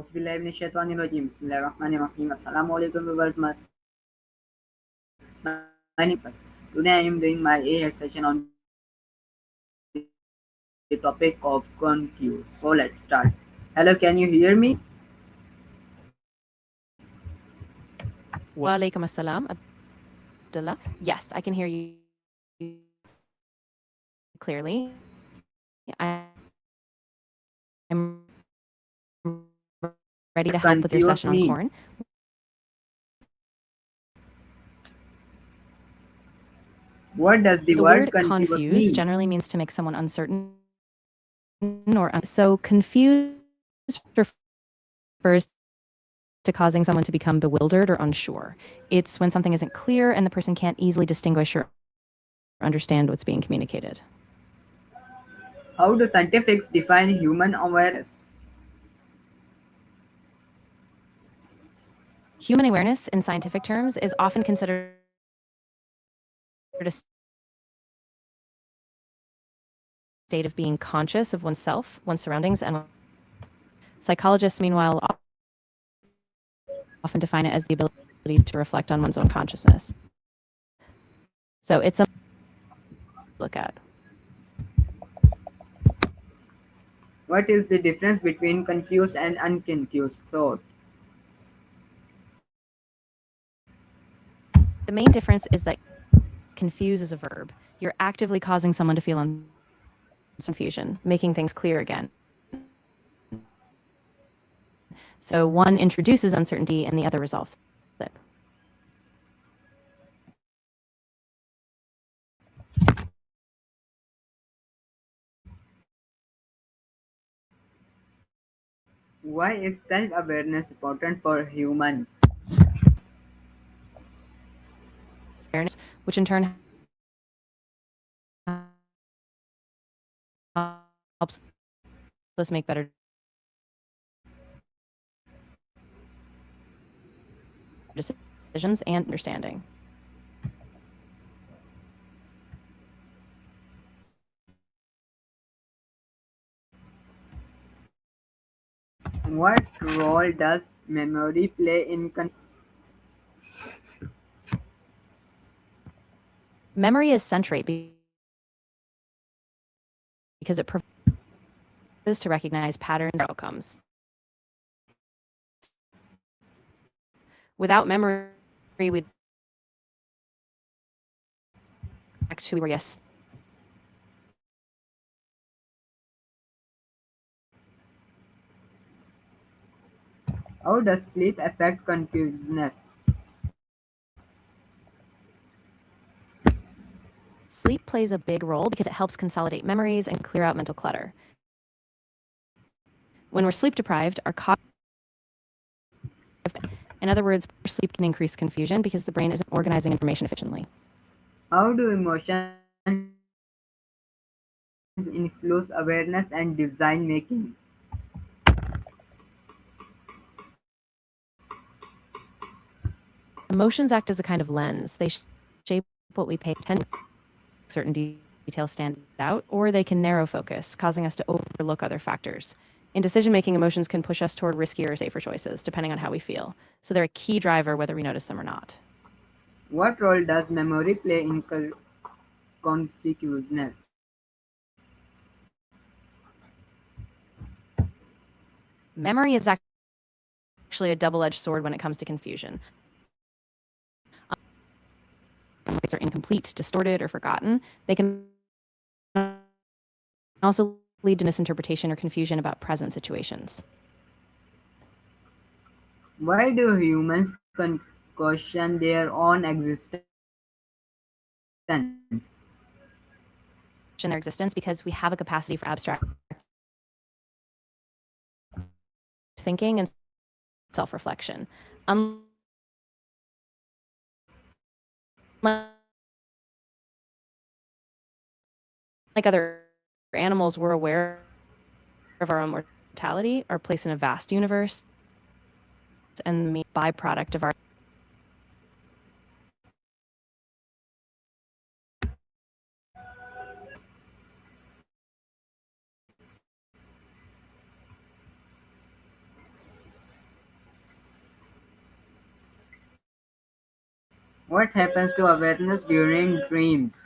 Auzubillahiminash-shaytanir-rajim. Bismillahir-rahmanir-rahim. Assalamualaikum viewers. My name is. Today I am doing my AI session on the topic of confuse. So let's start. Hello, can you hear me? Walaikum assalam, Abdullah. Yes, I can hear you clearly. I'm ready to help with your Confuse session on me. corn. What does the The word word confuse confuse mean? generally means to make someone uncertain so confused refers to causing someone to become bewildered or unsure. It's when something isn't clear and the person can't easily distinguish or understand what's being communicated. How do scientists define human awareness? Human awareness, in scientific terms, is often considered a state of being conscious of oneself, one's surroundings, and psychologists, meanwhile, often define it as the ability to reflect on one's own consciousness. So it's a look at. What is the difference between confused and unconfused thought? The main difference is that confuse is a verb. You're actively causing someone to feel confusion, making things clear again. So one introduces uncertainty and the other resolves it. Why is self-awareness important for humans? Awareness, which in turn helps us make better decisions and understanding. What role does memory play in Memory is central because it provides us to recognize patterns or outcomes. Without memory, we'd back to who we were yesterday. How does sleep affect confusedness? Sleep plays a big role because it helps consolidate memories and clear out mental clutter. When we're sleep deprived, our in other words, poor sleep can increase confusion because the brain isn't organizing information efficiently. How do emotions influence awareness and design making? Emotions act as a kind of lens. They shape what we pay attention to. Certain details stand out, or they can narrow focus, causing us to overlook other factors. In decision-making, emotions can push us toward riskier or safer choices, depending on how we feel. So they're a key driver whether we notice them or not. What role does memory play in consciousness? Memory is actually a double-edged sword when it comes to confusion. Memories are incomplete, distorted, or forgotten. They can also lead to misinterpretation or confusion about present situations. Why do humans question their own existence? In their existence because we have a capacity for abstract thinking and self-reflection. Unlike other animals, we're aware of our own mortality, our place in a vast universe, and the byproduct of our What happens to awareness during dreams?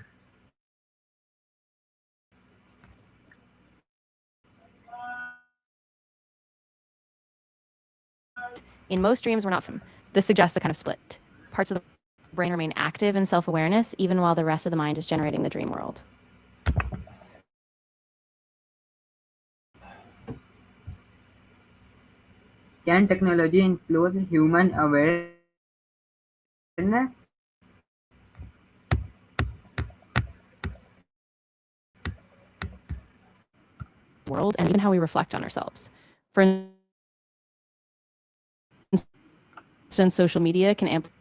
In most dreams, we're not from. This suggests a kind of split. Parts of the brain remain active in self awareness, even while the rest of the mind is generating the dream world. Can technology influence human awareness? World and even how we reflect on ourselves. For instance, social media can amplify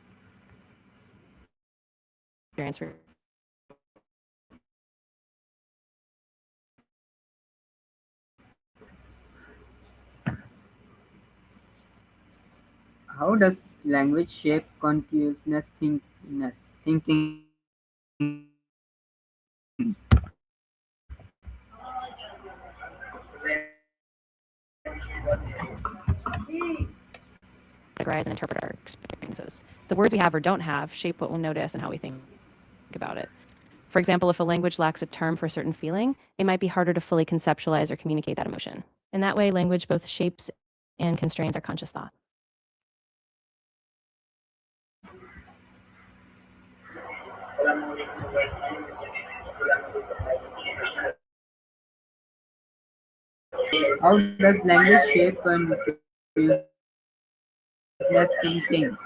experience. How does language shape thinking? Categorize and interpret our experiences. The words we have or don't have shape what we'll notice and how we think about it. For example, if a language lacks a term for a certain feeling, it might be harder to fully conceptualize or communicate that emotion. In that way, language both shapes and constrains our conscious thought. How does language shape consciousness thinking?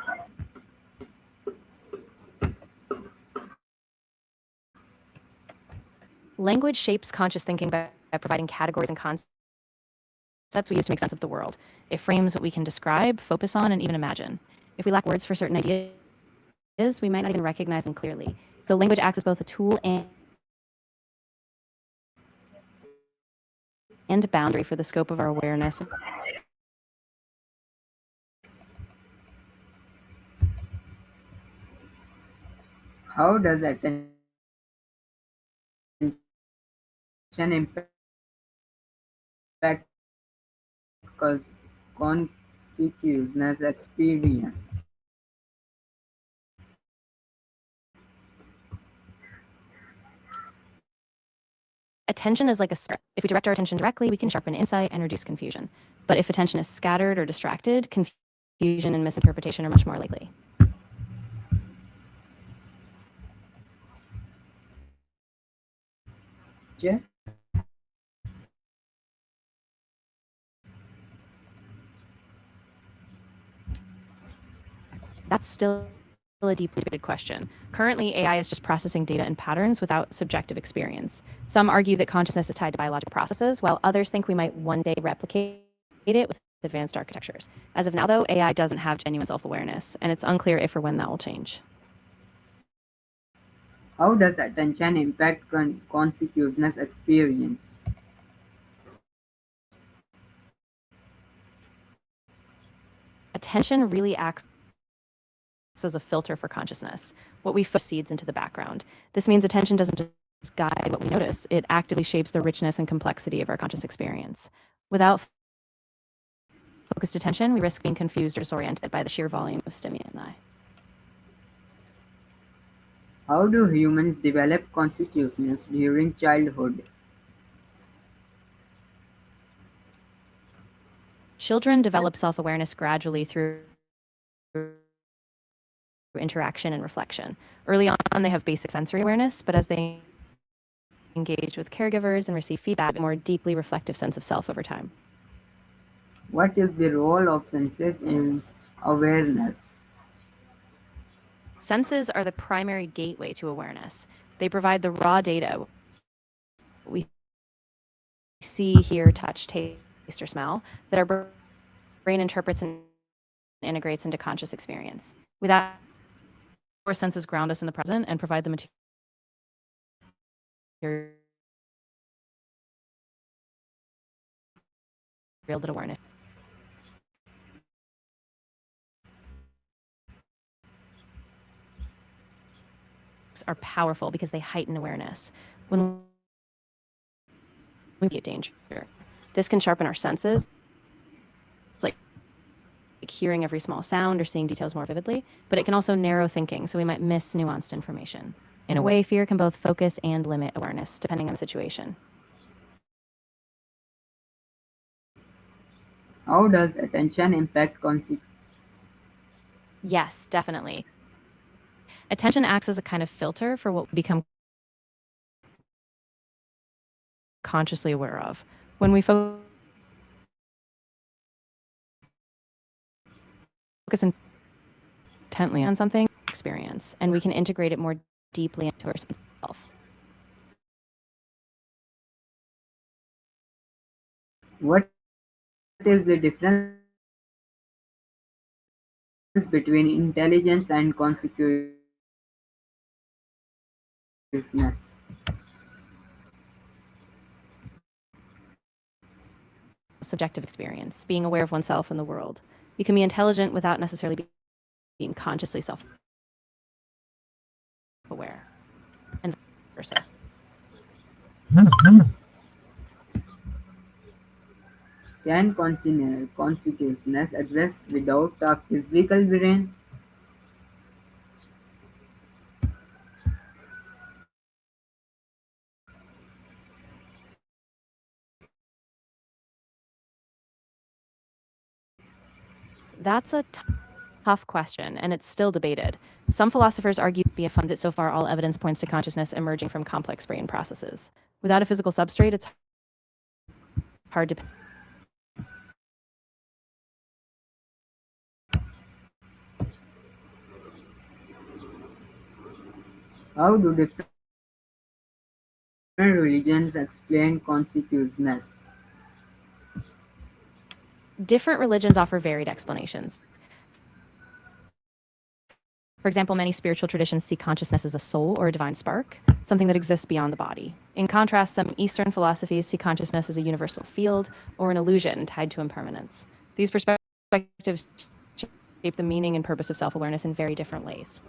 Language shapes conscious thinking by providing categories and concepts we use to make sense of the world. It frames what we can describe, focus on, and even imagine. If we lack words for certain ideas, we might not even recognize them clearly. So language acts as both a tool and boundary for the scope of our awareness. How does attention impact consciousness experience? Attention is like a script. If we direct our attention directly, we can sharpen insight and reduce confusion. But if attention is scattered or distracted, confusion and misinterpretation are much more likely. Yeah. That's still a deeply debated question. Currently, AI is just processing data and patterns without subjective experience. Some argue that consciousness is tied to biological processes, while others think we might one day replicate it with advanced architectures. As of now, though, AI doesn't have genuine self-awareness, and it's unclear if or when that will change. How does attention impact consciousness experience? Attention really acts as a filter for consciousness. What we focus seeds into the background. This means attention doesn't just guide what we notice, it actively shapes the richness and complexity of our conscious experience. Without focused attention, we risk being confused or disoriented by the sheer volume of stimuli. How do humans develop consciousness during childhood? Children develop self-awareness gradually through interaction and reflection. Early on, they have basic sensory awareness, but as they engage with caregivers and receive feedback, a more deeply reflective sense of self over time. What is the role of senses in awareness? Senses are the primary gateway to awareness. They provide the raw data we see, hear, touch, taste, or smell that our brain interprets and integrates into conscious experience. Without our senses ground us in the present and provide the material that awareness are powerful because they heighten awareness. When we get danger, this can sharpen our senses, like hearing every small sound or seeing details more vividly, but it can also narrow thinking, so we might miss nuanced information. In a way, fear can both focus and limit awareness, depending on the situation. How does attention impact consequences? Yes, definitely. Attention acts as a kind of filter for what we become consciously aware of. When we focus intently on something, experience, and we can integrate it more deeply into ourselves. What is the difference between intelligence and consciousness? Subjective experience, being aware of oneself and the world. We can be intelligent without necessarily being consciously self aware, and vice versa. Can consciousness exist without a physical brain? That's a tough question, and it's still debated. Some philosophers argue be a fund that so far all evidence points to consciousness emerging from complex brain processes. Without a physical substrate, it's hard to. How do different religions explain consciousness? Different religions offer varied explanations. For example, many spiritual traditions see consciousness as a soul or a divine spark, something that exists beyond the body. In contrast, some Eastern philosophies see consciousness as a universal field or an illusion tied to impermanence. These perspectives shape the meaning and purpose of self awareness in very different ways.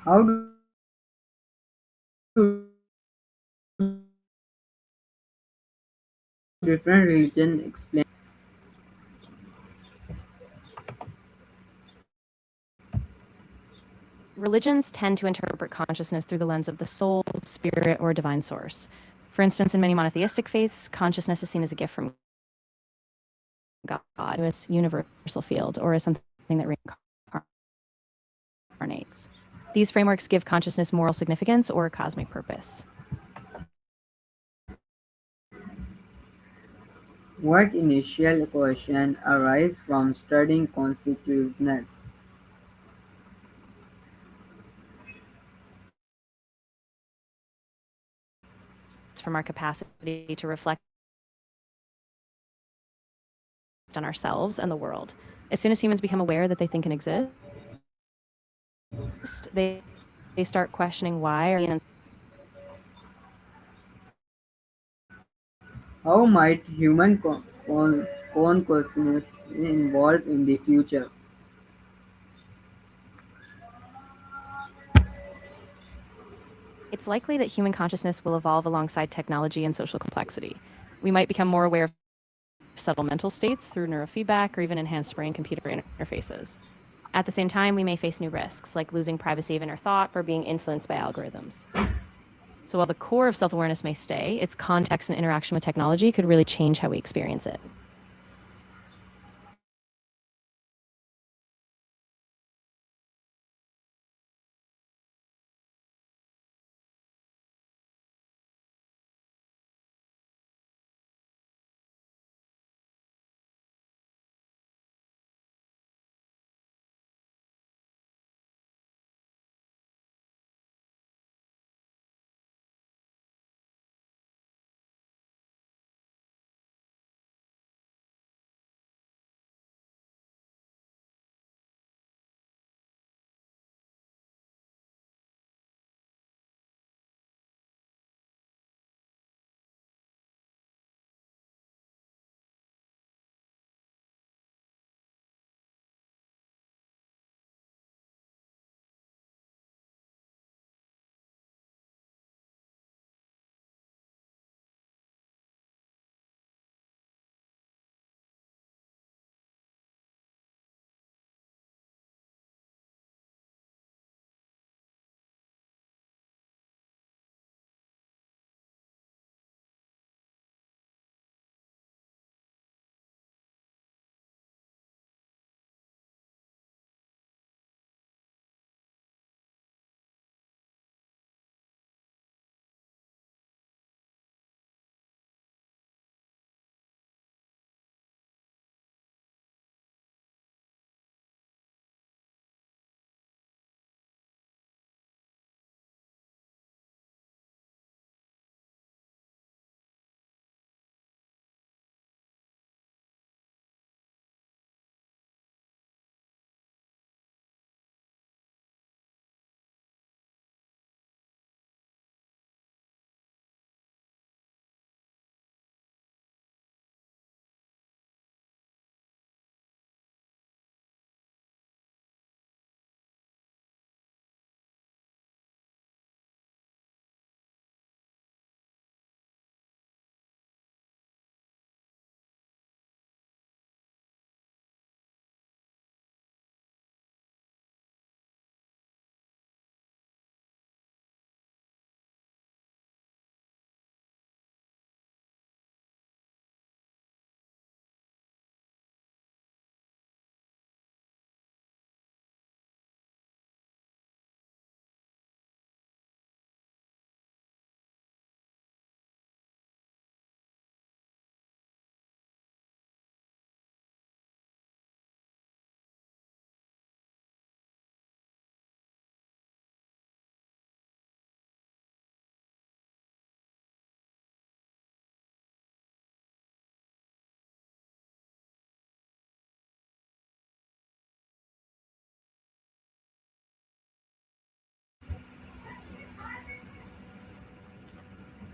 How do different religions explain? Religions tend to interpret consciousness through the lens of the soul, spirit, or divine source. For instance, in many monotheistic faiths, consciousness is seen as a gift from God, as universal field, or as something that reincarnates. These frameworks give consciousness moral significance or cosmic purpose. What initial questions arise from studying consciousness? It's from our capacity to reflect on ourselves and the world. As soon as humans become aware that they think and exist, they start questioning why or How might human consciousness evolve in the future? it's likely that human consciousness will evolve alongside technology and social complexity. We might become more aware of subtle mental states through neurofeedback or even enhanced brain computer interfaces. At the same time, we may face new risks, like losing privacy of inner thought or being influenced by algorithms. So while the core of self awareness may stay, its context and interaction with technology could really change how we experience it.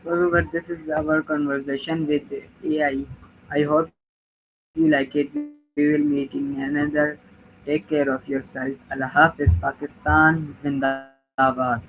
So, but this is our conversation with AI. I hope you like it. We will meet in another. Take care of yourself. Allah Hafiz, Pakistan. Zindabad.